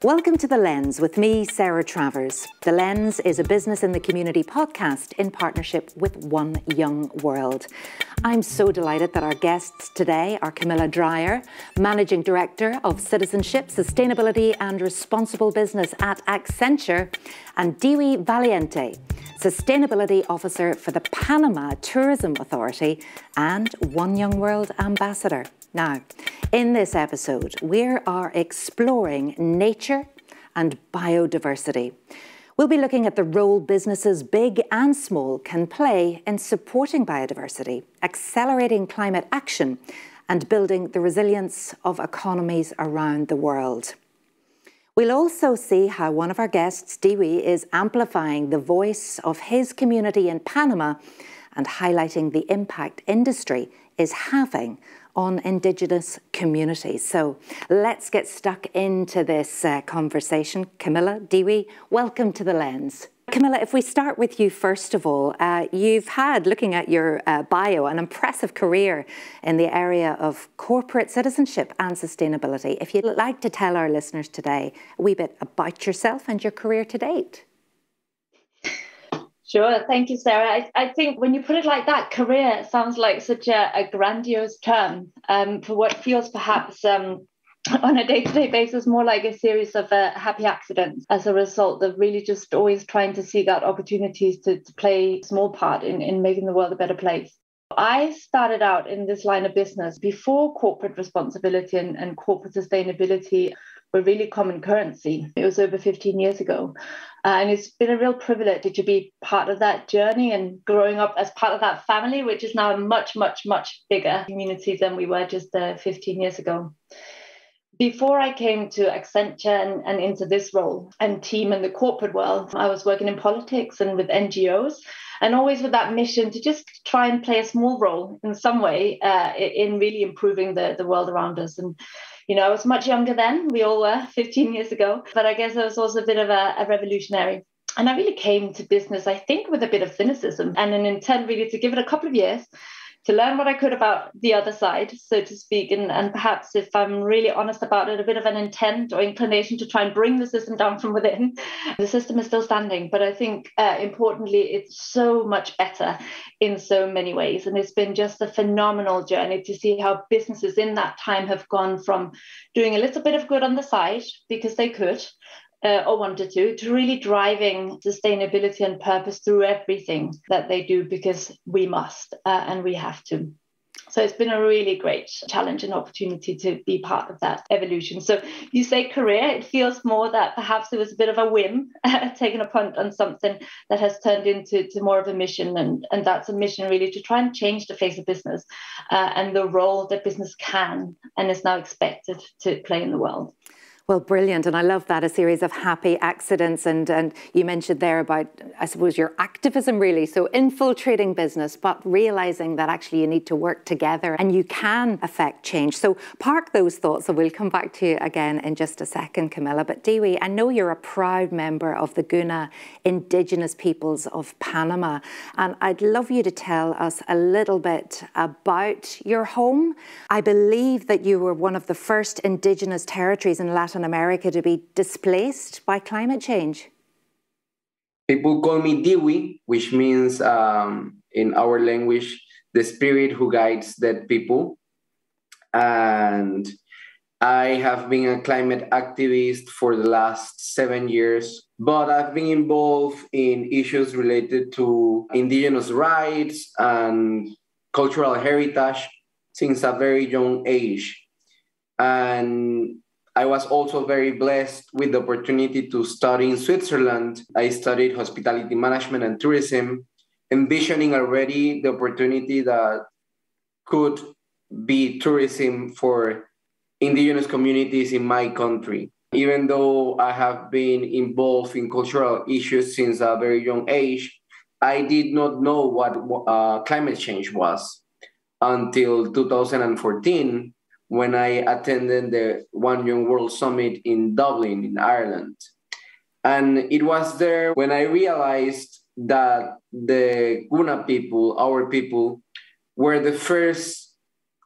Welcome to The Lens with me, Sarah Travers. The Lens is a business in the community podcast in partnership with One Young World. I'm so delighted that our guests today are Camilla Drejer, Managing Director of Citizenship, Sustainability and Responsible Business at Accenture, and Valiente, Sustainability Officer for the Panama Tourism Authority and One Young World Ambassador. Now, in this episode, we are exploring nature and biodiversity. We'll be looking at the role businesses, big and small, can play in supporting biodiversity, accelerating climate action, and building the resilience of economies around the world. We'll also see how one of our guests, Diwi, is amplifying the voice of his community in Panama and highlighting the impact industry is having on indigenous communities. So let's get stuck into this conversation. Camilla, Diwi, welcome to The Lens. Camilla, if we start with you first of all, you've had, looking at your bio, an impressive career in the area of corporate citizenship and sustainability. If you'd like to tell our listeners today a wee bit about yourself and your career to date. Sure. Thank you, Sarah. I think when you put it like that, career sounds like such a grandiose term for what feels perhaps on a day-to-day basis more like a series of happy accidents as a result of really just always trying to seek out opportunities to play a small part in making the world a better place. I started out in this line of business before corporate responsibility and corporate sustainability were really common currency. It was over 15 years ago. And it's been a real privilege to be part of that journey and growing up as part of that family, which is now a much, much, much bigger community than we were just 15 years ago. Before I came to Accenture and into this role and team in the corporate world, I was working in politics and with NGOs, and always with that mission to just try and play a small role in some way in really improving the world around us. And you know, I was much younger then, we all were 15 years ago, but I guess I was also a bit of a revolutionary. And I really came to business, I think, with a bit of cynicism and an intent really to give it a couple of years to learn what I could about the other side, so to speak, and perhaps if I'm really honest about it, a bit of an intent or inclination to try and bring the system down from within. The system is still standing, but I think importantly, it's so much better in so many ways. And it's been just a phenomenal journey to see how businesses in that time have gone from doing a little bit of good on the side because they could, or wanted to really driving sustainability and purpose through everything that they do because we must and we have to. So it's been a really great challenge and opportunity to be part of that evolution. So you say career, it feels more that perhaps it was a bit of a whim, taking a punt on something that has turned into more of a mission. And that's a mission really to try and change the face of business and the role that business can and is now expected to play in the world. Well, brilliant. And I love that, a series of happy accidents. And you mentioned there about, I suppose, your activism really. So infiltrating business, but realizing that actually you need to work together and you can affect change. So park those thoughts and we'll come back to you again in just a second, Camilla. But Diwi, I know you're a proud member of the Kuna indigenous peoples of Panama. And I'd love you to tell us a little bit about your home. I believe that you were one of the first indigenous territories in Latin America to be displaced by climate change. People call me Diwi, which means in our language, the spirit who guides dead people. And I have been a climate activist for the last 7 years, but I've been involved in issues related to indigenous rights and cultural heritage since a very young age. And I was also very blessed with the opportunity to study in Switzerland. I studied hospitality management and tourism, envisioning already the opportunity that could be tourism for indigenous communities in my country. Even though I have been involved in cultural issues since a very young age, I did not know what climate change was until 2014, when I attended the One Young World Summit in Dublin, in Ireland. And it was there when I realized that the Kuna people, our people, were the first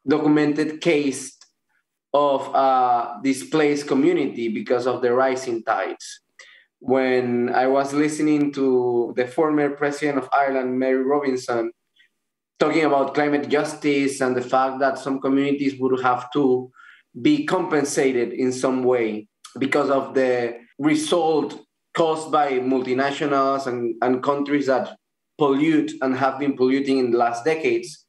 documented case of a displaced community because of the rising tides. When I was listening to the former president of Ireland, Mary Robinson, talking about climate justice and the fact that some communities would have to be compensated in some way because of the result caused by multinationals and countries that pollute and have been polluting in the last decades.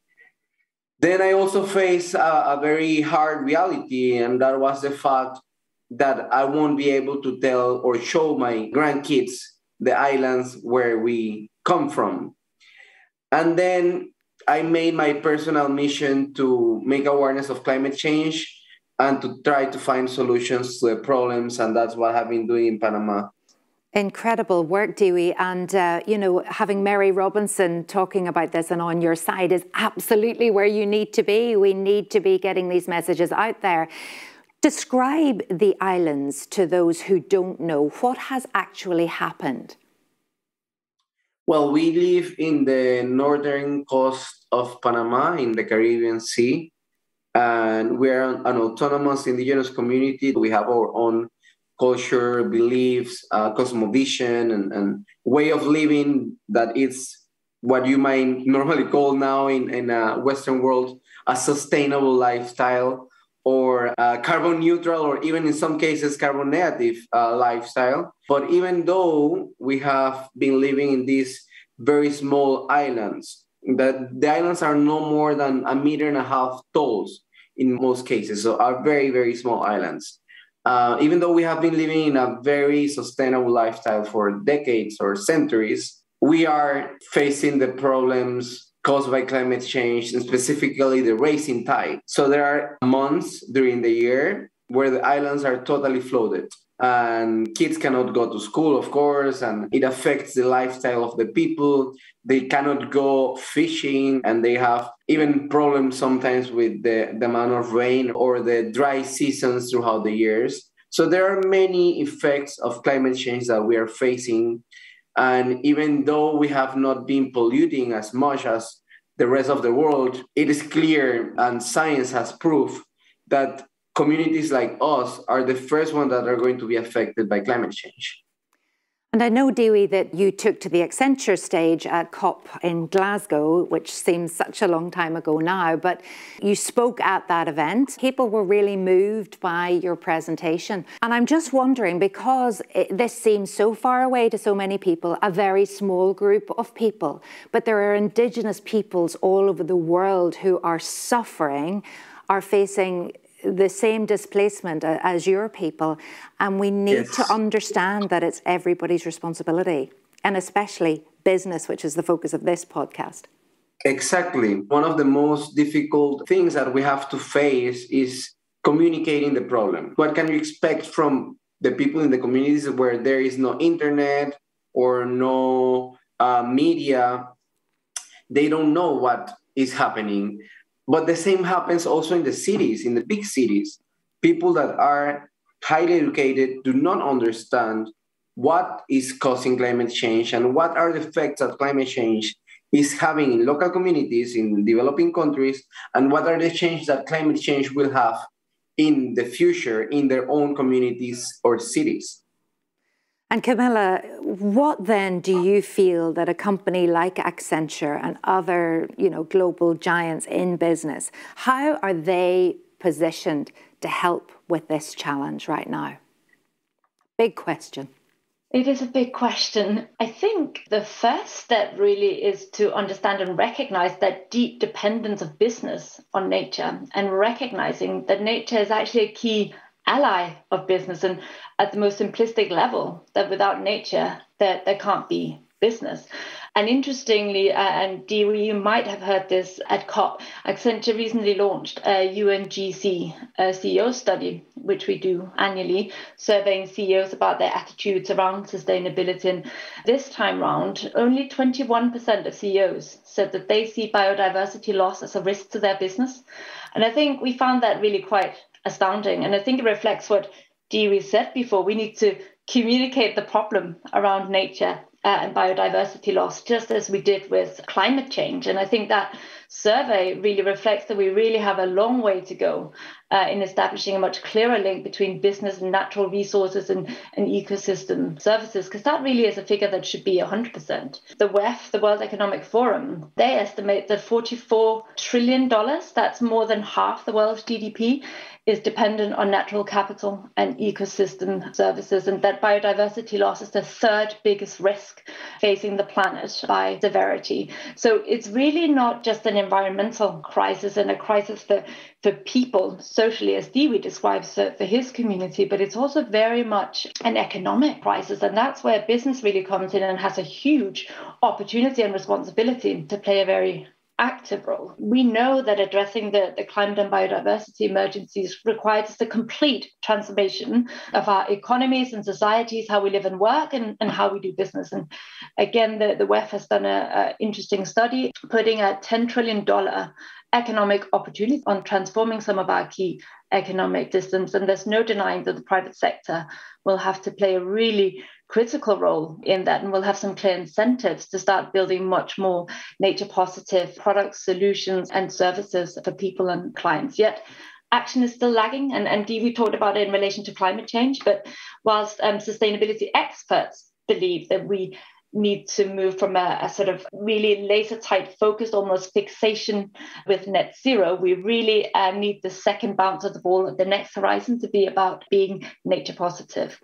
Then I also face a very hard reality, and that was the fact that I won't be able to tell or show my grandkids the islands where we come from. And then I made my personal mission to make awareness of climate change and to try to find solutions to the problems. And that's what I've been doing in Panama. Incredible work, Diwi. And, having Mary Robinson talking about this and on your side is absolutely where you need to be. We need to be getting these messages out there. Describe the islands to those who don't know. What has actually happened? Well, we live in the northern coast of Panama in the Caribbean Sea, and we're an autonomous indigenous community. We have our own culture, beliefs, cosmovision, and way of living that is what you might normally call now in a Western world a sustainable lifestyle, or carbon neutral, or even in some cases carbon negative lifestyle. But even though we have been living in these very small islands, the islands are no more than 1.5 meters tall in most cases, so are very, very small islands. Even though we have been living in a very sustainable lifestyle for decades or centuries, we are facing the problems caused by climate change, and specifically the rising tide. So there are months during the year where the islands are totally flooded, and kids cannot go to school, of course, and it affects the lifestyle of the people. They cannot go fishing, and they have even problems sometimes with the amount of rain or the dry seasons throughout the years. So there are many effects of climate change that we are facing. And even though we have not been polluting as much as the rest of the world, it is clear, and science has proof, that communities like us are the first ones that are going to be affected by climate change. And I know, Diwi, that you took to the Accenture stage at COP in Glasgow, which seems such a long time ago now, but you spoke at that event. People were really moved by your presentation. And I'm just wondering, because this seems so far away to so many people, a very small group of people, but there are indigenous peoples all over the world who are suffering, are facing the same displacement as your people, and we need to understand that it's everybody's responsibility, and especially business, which is the focus of this podcast. Exactly. One of the most difficult things that we have to face is communicating the problem. What can you expect from the people in the communities where there is no internet or no media? They don't know what is happening. But the same happens also in the cities, in the big cities. People that are highly educated do not understand what is causing climate change and what are the effects that climate change is having in local communities, in developing countries, and what are the changes that climate change will have in the future in their own communities or cities. And Camilla, what then do you feel that a company like Accenture and other, global giants in business, how are they positioned to help with this challenge right now? Big question. It is a big question. I think the first step really is to understand and recognize that deep dependence of business on nature, and recognizing that nature is actually a key ally of business, and at the most simplistic level, that without nature, there can't be business. And interestingly, and Diwi, you might have heard this at COP, Accenture recently launched a UNGC CEO study, which we do annually, surveying CEOs about their attitudes around sustainability. And this time round, only 21% of CEOs said that they see biodiversity loss as a risk to their business. And I think we found that really quite astounding. And I think it reflects what Diwi said before. We need to communicate the problem around nature and biodiversity loss, just as we did with climate change. And I think that survey really reflects that we really have a long way to go in establishing a much clearer link between business and natural resources and ecosystem services, because that really is a figure that should be 100%. The WEF, the World Economic Forum, they estimate that $44 trillion, that's more than half the world's GDP, is dependent on natural capital and ecosystem services, and that biodiversity loss is the third biggest risk facing the planet by severity. So it's really not just an environmental crisis and a crisis for people socially, as Diwigdi describes for his community, but it's also very much an economic crisis. And that's where business really comes in and has a huge opportunity and responsibility to play a very active role. We know that addressing the climate and biodiversity emergencies requires the complete transformation of our economies and societies, how we live and work, and how we do business. And again, the WEF has done an interesting study putting a $10 trillion economic opportunity on transforming some of our key economic systems. And there's no denying that the private sector will have to play a really critical role in that, and we'll have some clear incentives to start building much more nature positive products, solutions, and services for people and clients. Yet action is still lagging, and we talked about it in relation to climate change, but whilst sustainability experts believe that we need to move from a sort of really laser-tight focused, almost fixation with net zero, we really need the second bounce of the ball at the next horizon to be about being nature positive.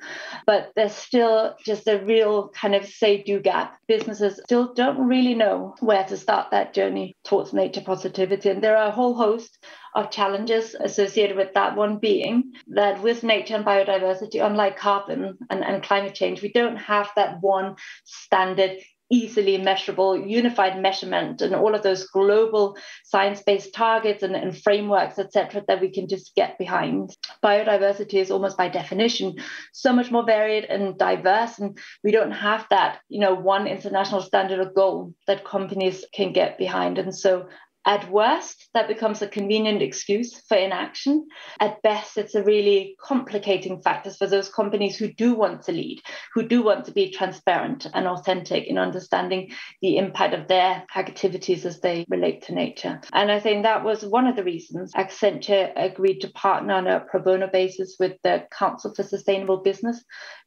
But there's still just a real kind of say-do gap. Businesses still don't really know where to start that journey towards nature positivity. And there are a whole host of challenges associated with that, one being that with nature and biodiversity, unlike carbon and climate change, we don't have that one standard, easily measurable, unified measurement and all of those global science-based targets and frameworks, etc., that we can just get behind. Biodiversity is almost by definition so much more varied and diverse, and we don't have that, one international standard or goal that companies can get behind. And so at worst, that becomes a convenient excuse for inaction. At best, it's a really complicating factor for those companies who do want to lead, who do want to be transparent and authentic in understanding the impact of their activities as they relate to nature. And I think that was one of the reasons Accenture agreed to partner on a pro bono basis with the Council for Sustainable Business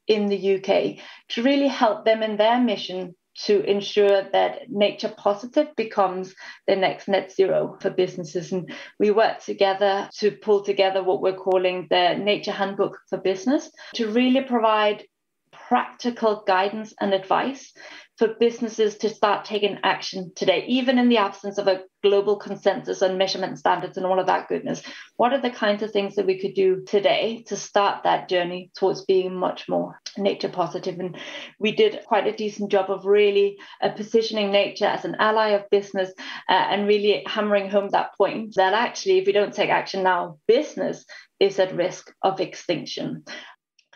in the UK to really help them in their mission to ensure that nature positive becomes the next net zero for businesses. And we work together to pull together what we're calling the Nature Handbook for Business to really provide practical guidance and advice for businesses to start taking action today, even in the absence of a global consensus on measurement standards and all of that goodness. What are the kinds of things that we could do today to start that journey towards being much more nature positive? And we did quite a decent job of really positioning nature as an ally of business and really hammering home that point that actually, if we don't take action now, business is at risk of extinction.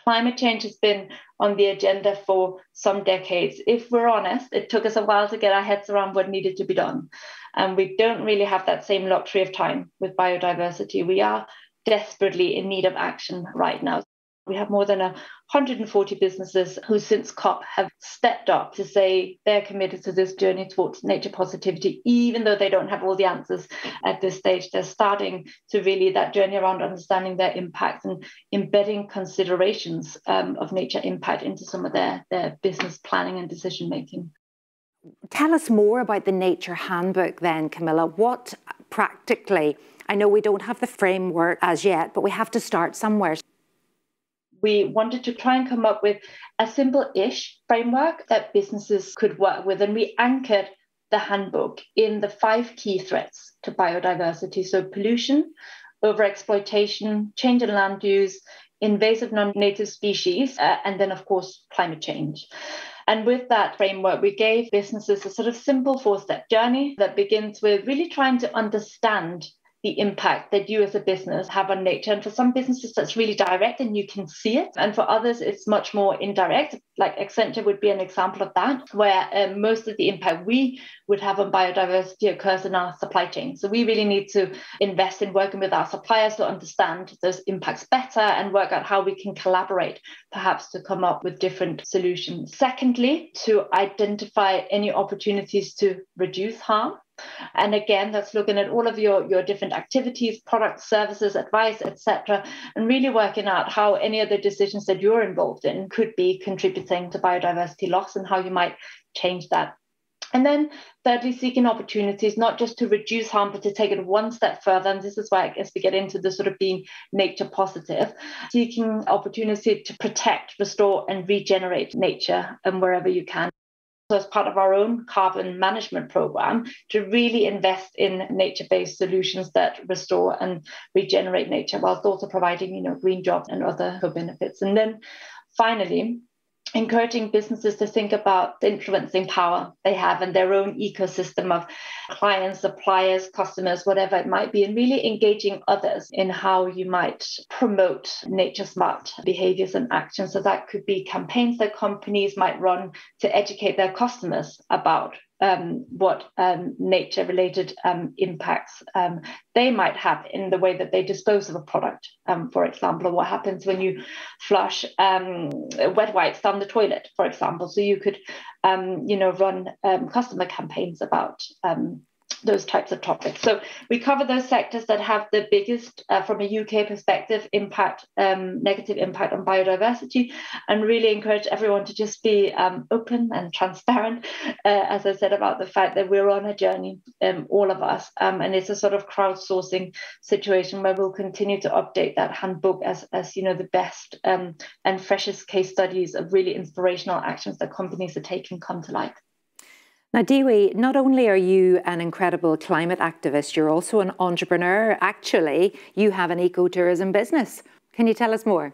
Climate change has been on the agenda for some decades. If we're honest, it took us a while to get our heads around what needed to be done. And we don't really have that same luxury of time with biodiversity. We are desperately in need of action right now. We have more than 140 businesses who since COP have stepped up to say they're committed to this journey towards nature positivity, even though they don't have all the answers at this stage. They're starting to really that journey around understanding their impact and embedding considerations of nature impact into some of their business planning and decision making. Tell us more about the Nature Handbook then, Camilla. What practically, I know we don't have the framework as yet, but we have to start somewhere. We wanted to try and come up with a simple-ish framework that businesses could work with. And we anchored the handbook in the 5 key threats to biodiversity. So pollution, overexploitation, change in land use, invasive non-native species, and then, of course, climate change. And with that framework, we gave businesses a sort of simple 4-step journey that begins with really trying to understand the impact that you as a business have on nature. And for some businesses, that's really direct and you can see it. And for others, it's much more indirect. Like Accenture would be an example of that, where most of the impact we would have on biodiversity occurs in our supply chain. So we really need to invest in working with our suppliers to understand those impacts better and work out how we can collaborate, perhaps to come up with different solutions. Secondly, to identify any opportunities to reduce harm And again, that's looking at all of your different activities, products, services, advice, etc., and really working out how any of the decisions that you're involved in could be contributing to biodiversity loss and how you might change that. And then thirdly, seeking opportunities, not just to reduce harm, but to take it one step further. And this is why I guess we get into the sort of being nature positive, seeking opportunity to protect, restore, and regenerate nature and wherever you can. So as part of our own carbon management program, to really invest in nature-based solutions that restore and regenerate nature, whilst also providing, green jobs and other co-benefits. And then finally, encouraging businesses to think about the influencing power they have in their own ecosystem of clients, suppliers, customers, whatever it might be, and really engaging others in how you might promote nature-smart behaviors and actions. So that could be campaigns that companies might run to educate their customers about what nature-related impacts they might have in the way that they dispose of a product, for example, or what happens when you flush wet wipes down the toilet, for example. So you could, run customer campaigns about those types of topics. So we cover those sectors that have the biggest, from a UK perspective, negative impact on biodiversity, and really encourage everyone to just be open and transparent, as I said, about the fact that we're on a journey, all of us, and it's a sort of crowdsourcing situation where we'll continue to update that handbook as the best and freshest case studies of really inspirational actions that companies are taking come to life. Now, Diwi, not only are you an incredible climate activist, you're also an entrepreneur. Actually, you have an ecotourism business. Can you tell us more?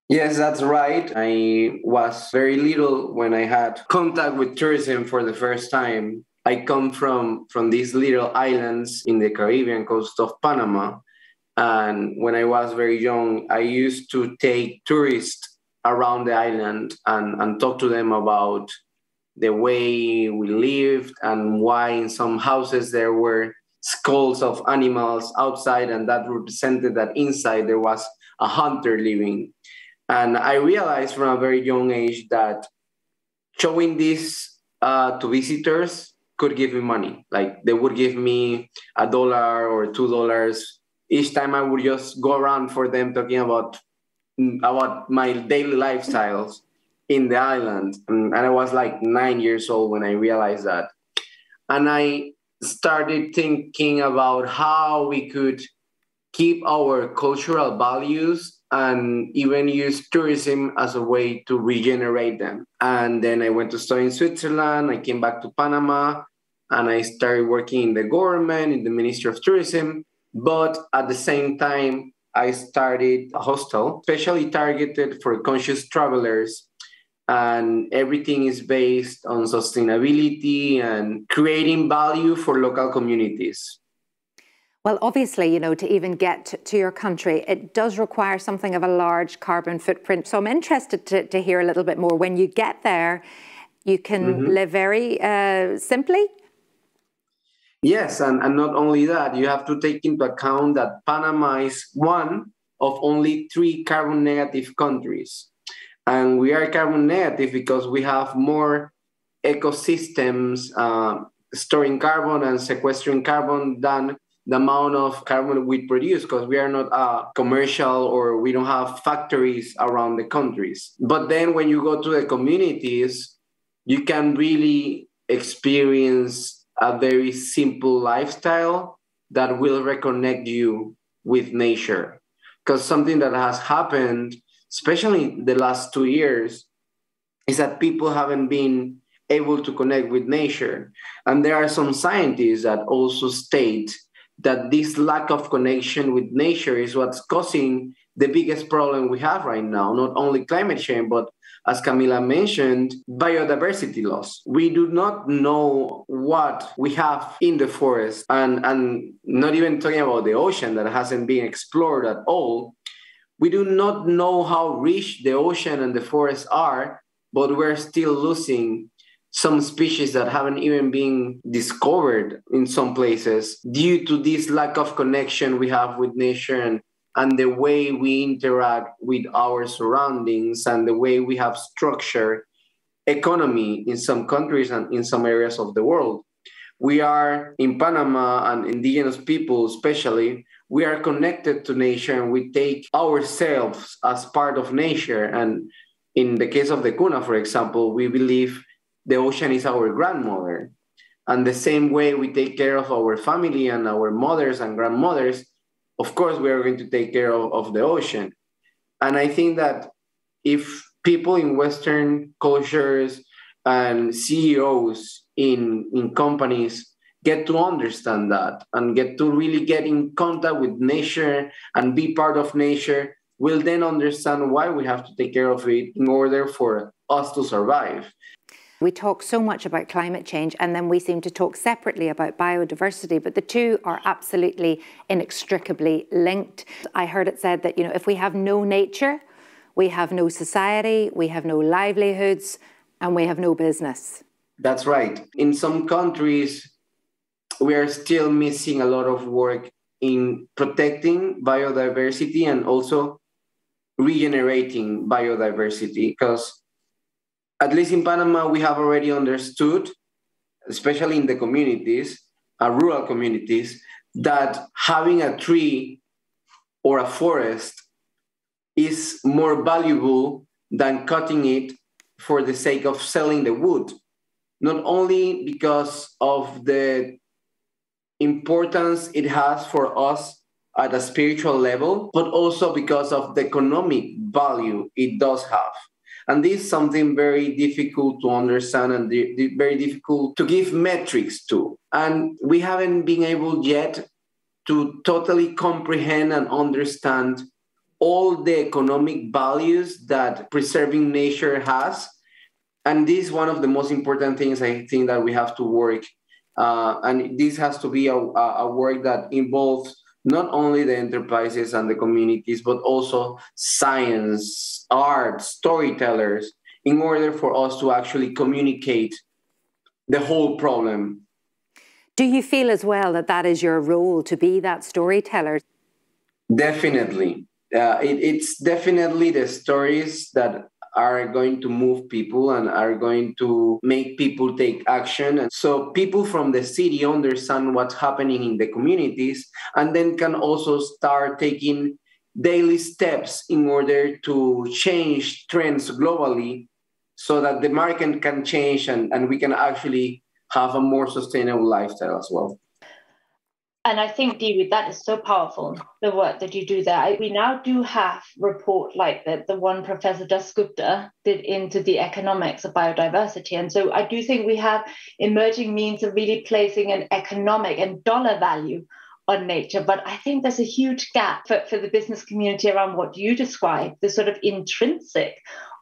Yes, that's right. I was very little when I had contact with tourism for the first time. I come from these little islands in the Caribbean coast of Panama. And when I was very young, I used to take tourists around the island and talk to them about the way we lived and why in some houses there were skulls of animals outside, and that represented that inside there was a hunter living. And I realized from a very young age that showing this to visitors could give me money. Like they would give me $1 or $2 each time I would just go around for them talking about my daily lifestyles in the island. And I was like 9 years old when I realized that. And I started thinking about how we could keep our cultural values and even use tourism as a way to regenerate them. And then I went to study in Switzerland. I came back to Panama and I started working in the government, in the Ministry of Tourism. But at the same time, I started a hostel, especially targeted for conscious travelers. And everything is based on sustainability and creating value for local communities. Well, obviously, to even get to your country, it does require something of a large carbon footprint. So I'm interested to hear a little bit more. When you get there, you can live very simply? Yes, and not only that, you have to take into account that Panama is one of only 3 carbon negative countries. And we are carbon negative because we have more ecosystems storing carbon and sequestering carbon than the amount of carbon we produce, because we are not commercial or we don't have factories around the countries. But then when you go to the communities, you can really experience a very simple lifestyle that will reconnect you with nature. Because something that has happened, especially the last 2 years, is that people haven't been able to connect with nature. And there are some scientists that also state that this lack of connection with nature is what's causing the biggest problem we have right now, not only climate change, but as Camilla mentioned, biodiversity loss. We do not know what we have in the forest, and not even talking about the ocean that hasn't been explored at all. We do not know how rich the ocean and the forests are, but we're still losing some species that haven't even been discovered in some places due to this lack of connection we have with nature and the way we interact with our surroundings and the way we have structured economy in some countries and in some areas of the world. we are in Panama, and indigenous people especially, we are connected to nature and we take ourselves as part of nature. And in the case of the Kuna, for example, we believe the ocean is our grandmother. And the same way we take care of our family and our mothers and grandmothers, of course, we are going to take care of the ocean. And I think that if people in Western cultures and CEOs in companies get to understand that and get to really get in contact with nature and be part of nature, will then understand why we have to take care of it in order for us to survive. We talk so much about climate change, and then we seem to talk separately about biodiversity, but the two are absolutely inextricably linked. I heard it said that, if we have no nature, we have no society, we have no livelihoods, and we have no business. That's right. In some countries, we are still missing a lot of work in protecting biodiversity and also regenerating biodiversity, because at least in Panama, we have already understood, especially in the communities, rural communities, that having a tree or a forest is more valuable than cutting it for the sake of selling the wood. Not only because of the importance it has for us at a spiritual level, but also because of the economic value it does have. And this is something very difficult to understand and very difficult to give metrics to. And we haven't been able yet to totally comprehend and understand all the economic values that preserving nature has. And this is one of the most important things I think that we have to work. And this has to be a work that involves not only the enterprises and the communities, but also science, art, storytellers, in order for us to actually communicate the whole problem. Do you feel as well that that is your role, to be that storyteller? Definitely. It's definitely the stories that are going to move people and are going to make people take action. And so people from the city understand what's happening in the communities and then can also start taking daily steps in order to change trends globally so that the market can change and we can actually have a more sustainable lifestyle as well. And I think, Diwigdi, that is so powerful, the work that you do there. We now do have report like the one Professor Dasgupta did into the economics of biodiversity. And so I do think we have emerging means of really placing an economic and dollar value on nature. But I think there's a huge gap for the business community around what you describe, the sort of intrinsic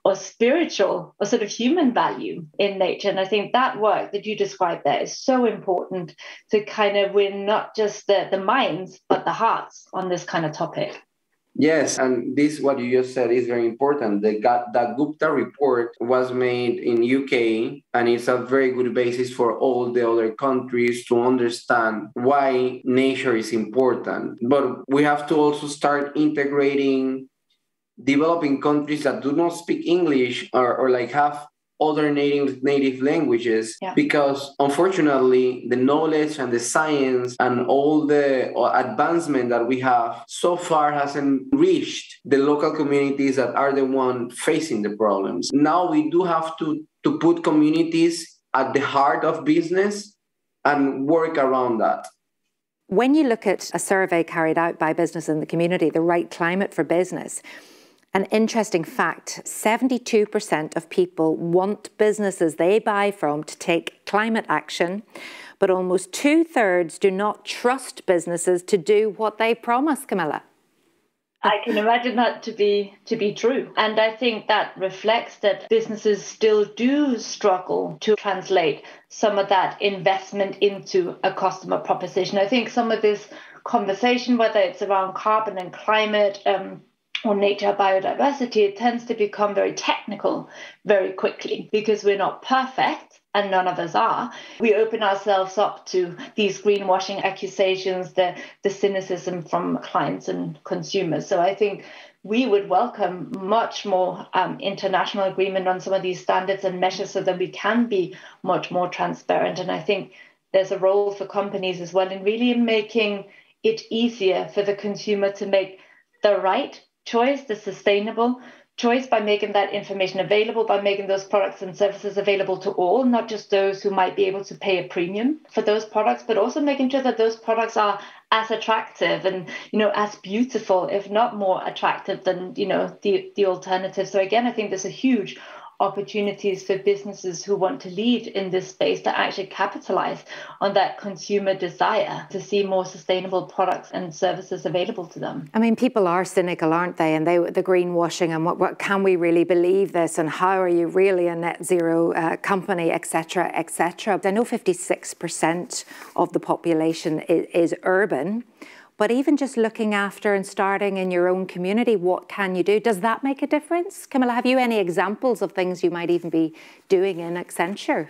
or spiritual or sort of human value in nature. And I think that work that you described there is so important to kind of win not just the minds, but the hearts on this kind of topic. Yes, and this, what you just said, is very important. The Gupta report was made in UK, and it's a very good basis for all the other countries to understand why nature is important. But we have to also start integrating developing countries that do not speak English or like have other native languages, because unfortunately the knowledge and the science and all the advancement that we have so far hasn't reached the local communities that are the one facing the problems. Now we do have to put communities at the heart of business and work around that. When you look at a survey carried out by Business in the Community, The Right Climate for Business, an interesting fact, 72% of people want businesses they buy from to take climate action, but almost 2/3 do not trust businesses to do what they promise, Camilla. I can imagine that to be true. And I think that reflects that businesses still do struggle to translate some of that investment into a customer proposition. I think some of this conversation, whether it's around carbon and climate, or nature biodiversity, it tends to become very technical very quickly because we're not perfect and none of us are. We open ourselves up to these greenwashing accusations, the cynicism from clients and consumers. So I think we would welcome much more international agreement on some of these standards and measures so that we can be much more transparent. And I think there's a role for companies as well in really making it easier for the consumer to make the right choice, the sustainable choice, by making that information available, by making those products and services available to all, not just those who might be able to pay a premium for those products, but also making sure that those products are as attractive and, as beautiful, if not more attractive than, the alternative. So again, I think there's a huge opportunities for businesses who want to lead in this space to actually capitalize on that consumer desire to see more sustainable products and services available to them. I mean, people are cynical, aren't they? And the greenwashing and what can we really believe this, and how are you really a net zero company, etc., etc. I know 56% of the population is urban. But even just looking after and starting in your own community, what can you do? Does that make a difference? Camilla, have you any examples of things you might even be doing in Accenture?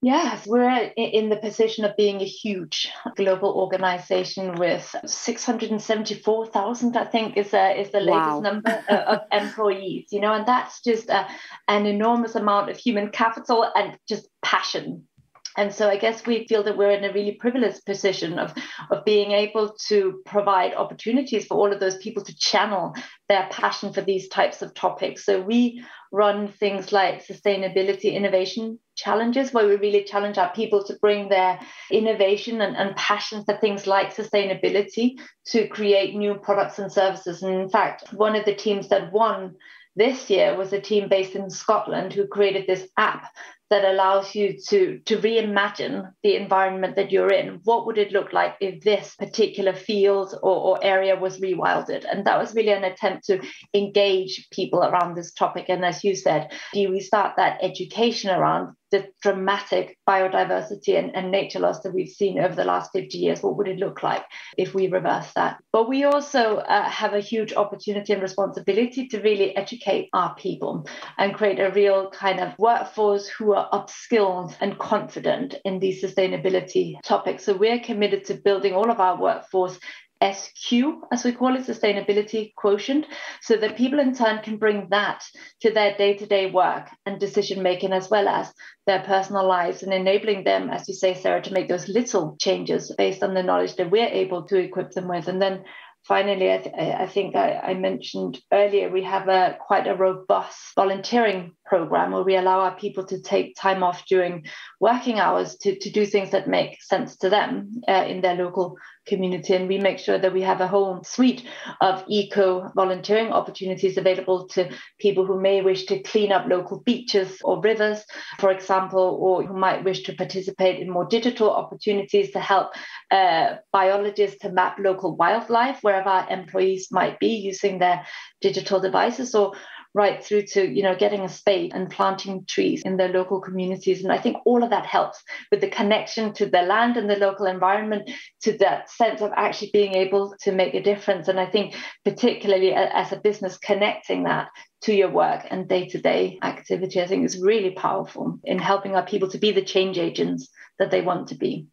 Yes, we're in the position of being a huge global organization with 674,000, I think, is the latest number of employees, and that's just an enormous amount of human capital and just passion. And so I guess we feel that we're in a really privileged position of being able to provide opportunities for all of those people to channel their passion for these types of topics. So we run things like sustainability innovation challenges, where we really challenge our people to bring their innovation and passion for things like sustainability to create new products and services. And in fact, one of the teams that won this year was a team based in Scotland who created this app that allows you to reimagine the environment that you're in. What would it look like if this particular field or area was rewilded? And that was really an attempt to engage people around this topic. And as you said, we start that education around the dramatic biodiversity and nature loss that we've seen over the last 50 years. What would it look like if we reverse that? But we also have a huge opportunity and responsibility to really educate our people and create a real kind of workforce who are upskilled and confident in these sustainability topics. So we're committed to building all of our workforce SQ, as we call it, sustainability quotient, so that people in turn can bring that to their day-to-day work and decision-making, as well as their personal lives, and enabling them, as you say, Sarah, to make those little changes based on the knowledge that we're able to equip them with. And then finally, I think I mentioned earlier, we have quite a robust volunteering program where we allow our people to take time off during working hours to do things that make sense to them in their local community. And we make sure that we have a whole suite of eco-volunteering opportunities available to people who may wish to clean up local beaches or rivers, for example, or who might wish to participate in more digital opportunities to help biologists to map local wildlife wherever our employees might be using their digital devices, or right through to, getting a spade and planting trees in their local communities. And I think all of that helps with the connection to the land and the local environment, to that sense of actually being able to make a difference. And I think particularly as a business, connecting that to your work and day-to-day activity, I think is really powerful in helping our people to be the change agents that they want to be.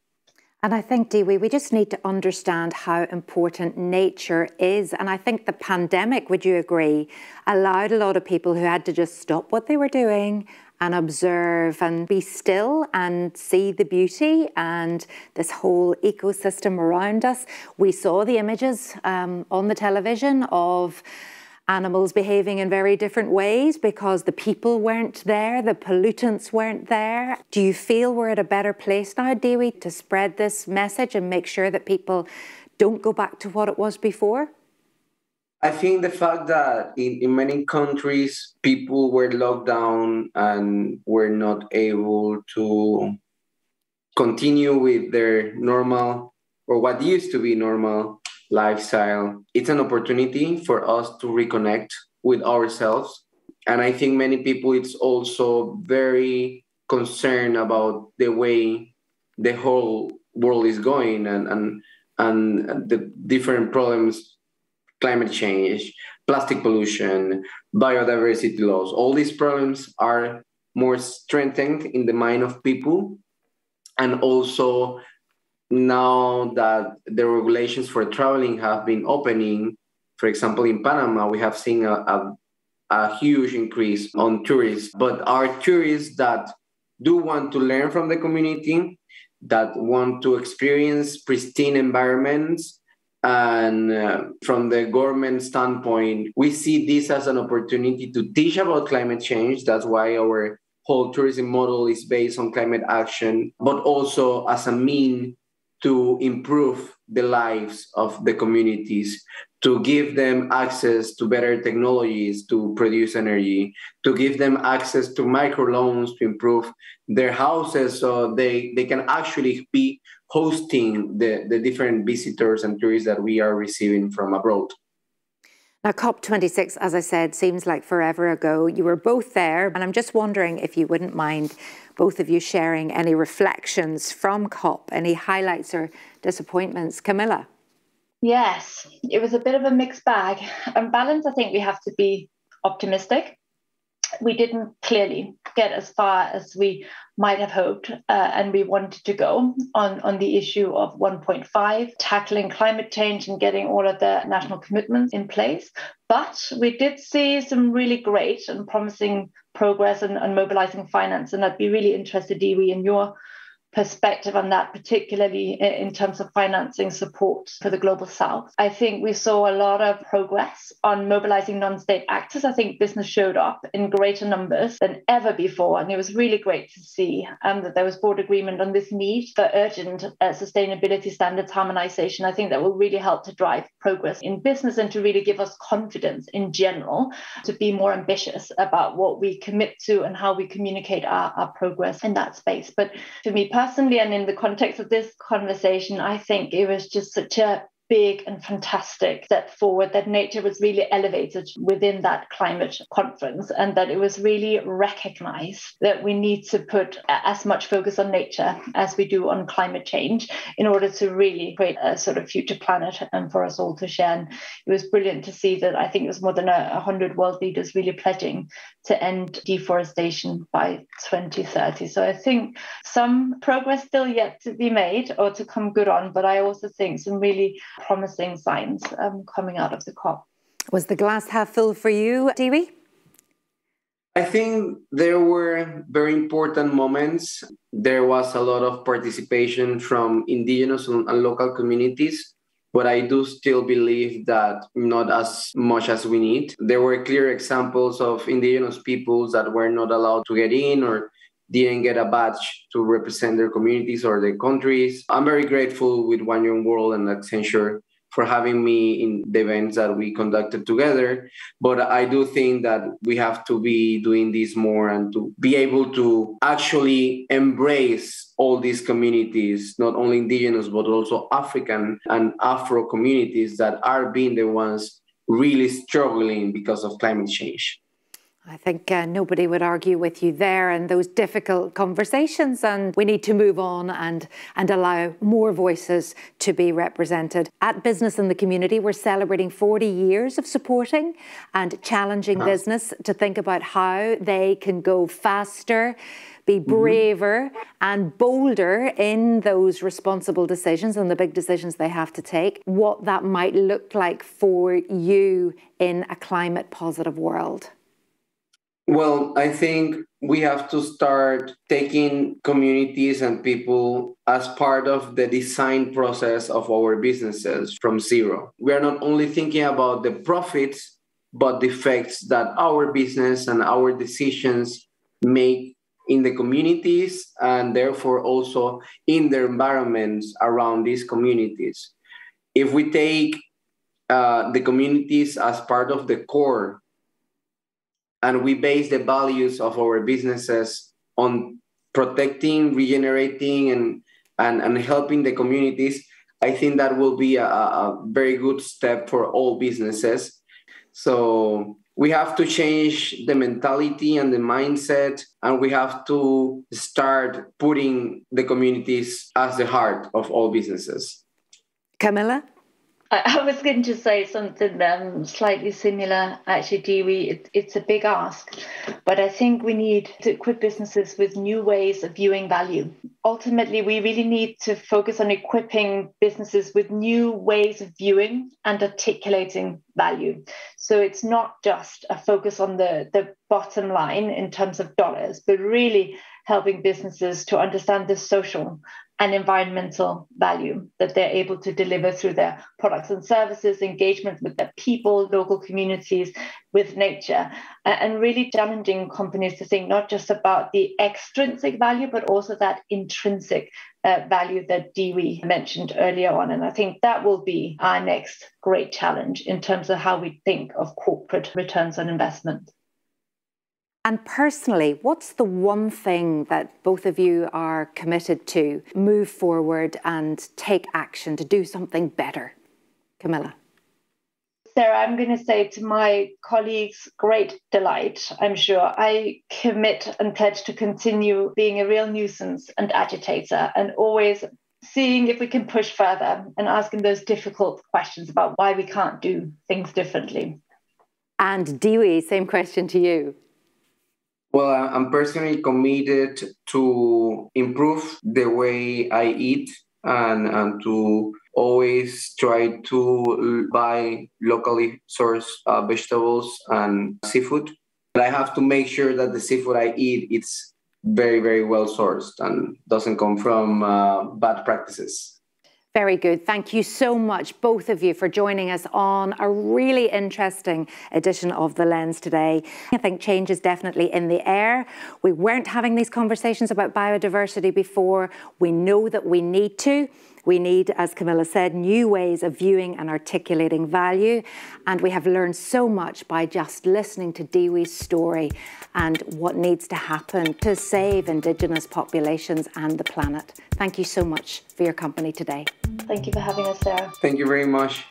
And I think, Diwi, we just need to understand how important nature is. And I think the pandemic, would you agree, allowed a lot of people who had to just stop what they were doing and observe and be still and see the beauty and this whole ecosystem around us. We saw the images on the television of animals behaving in very different ways because the people weren't there, the pollutants weren't there. Do you feel we're at a better place now, Diwi, to spread this message and make sure that people don't go back to what it was before? I think the fact that in many countries, people were locked down and were not able to continue with their normal, or what used to be normal, lifestyle. It's an opportunity for us to reconnect with ourselves. And I think many people, it's also very concerned about the way the whole world is going and the different problems, climate change, plastic pollution, biodiversity loss. All these problems are more strengthened in the mind of people. And also, now that the regulations for traveling have been opening, for example, in Panama, we have seen a huge increase on tourists. But our tourists that do want to learn from the community, that want to experience pristine environments. And from the government standpoint, we see this as an opportunity to teach about climate change. That's why our whole tourism model is based on climate action, but also as a mean to improve the lives of the communities, to give them access to better technologies to produce energy, to give them access to microloans to improve their houses so they can actually be hosting the different visitors and tourists that we are receiving from abroad. Now, COP26, as I said, seems like forever ago. You were both there, and I'm just wondering if you wouldn't mind, both of you, sharing any reflections from COP, any highlights or disappointments. Camilla? Yes, it was a bit of a mixed bag. On balance, I think we have to be optimistic. We didn't clearly get as far as we might have hoped, and we wanted to go on the issue of 1.5, tackling climate change and getting all of the national commitments in place. But we did see some really great and promising progress and mobilizing finance, and I'd be really interested, Diwi, in your perspective on that, particularly in terms of financing support for the Global South. I think we saw a lot of progress on mobilizing non-state actors. I think business showed up in greater numbers than ever before, and it was really great to see that there was broad agreement on this need for urgent sustainability standards harmonization. I think that will really help to drive progress in business and to really give us confidence in general to be more ambitious about what we commit to and how we communicate our progress in that space. But for me personally, and in the context of this conversation, I think it was just such a big and fantastic step forward that nature was really elevated within that climate conference, and that it was really recognized that we need to put as much focus on nature as we do on climate change in order to really create a sort of future planet and for us all to share. And it was brilliant to see that I think it was more than 100 world leaders really pledging to end deforestation by 2030. So I think some progress still yet to be made or to come good on, but I also think some really promising signs coming out of the COP. Was the glass half full for you, Diwi? I think there were very important moments. There was a lot of participation from indigenous and local communities, but I do still believe that not as much as we need. There were clear examples of indigenous peoples that were not allowed to get in or didn't get a badge to represent their communities or their countries. I'm very grateful with One Young World and Accenture for having me in the events that we conducted together. But I do think that we have to be doing this more and to be able to actually embrace all these communities, not only indigenous, but also African and Afro communities that are being the ones really struggling because of climate change. I think nobody would argue with you there and those difficult conversations, and we need to move on and allow more voices to be represented. At Business in the Community, we're celebrating 40 years of supporting and challenging business to think about how they can go faster, be braver and bolder in those responsible decisions and the big decisions they have to take, what that might look like for you in a climate positive world. Well, I think we have to start taking communities and people as part of the design process of our businesses from zero. We are not only thinking about the profits, but the effects that our business and our decisions make in the communities and therefore also in the environments around these communities. If we take the communities as part of the core, and we base the values of our businesses on protecting, regenerating, and helping the communities, I think that will be a very good step for all businesses. So we have to change the mentality and the mindset, and we have to start putting the communities as the heart of all businesses. Camilla? I was going to say something slightly similar, actually, Diwi. It's a big ask, but I think we need to equip businesses with new ways of viewing value. Ultimately, we really need to focus on equipping businesses with new ways of viewing and articulating value. So it's not just a focus on the bottom line in terms of dollars, but really helping businesses to understand the social and environmental value that they're able to deliver through their products and services, engagement with their people, local communities, with nature, and really challenging companies to think not just about the extrinsic value, but also that intrinsic value that Diwi mentioned earlier on. And I think that will be our next great challenge in terms of how we think of corporate returns on investment. And personally, what's the one thing that both of you are committed to move forward and take action to do something better? Camilla. Sarah, I'm going to say to my colleagues, great delight, I'm sure. I commit and pledge to continue being a real nuisance and agitator, and always seeing if we can push further and asking those difficult questions about why we can't do things differently. And Diwi, same question to you. Well, I'm personally committed to improve the way I eat and to always try to buy locally sourced vegetables and seafood. But I have to make sure that the seafood I eat is very, very well sourced and doesn't come from bad practices. Very good. Thank you so much, both of you, for joining us on a really interesting edition of The Lens today. I think change is definitely in the air. We weren't having these conversations about biodiversity before. We know that we need to. We need, as Camilla said, new ways of viewing and articulating value. And we have learned so much by just listening to Diwi's story and what needs to happen to save indigenous populations and the planet. Thank you so much for your company today. Thank you for having us, Sarah. Thank you very much.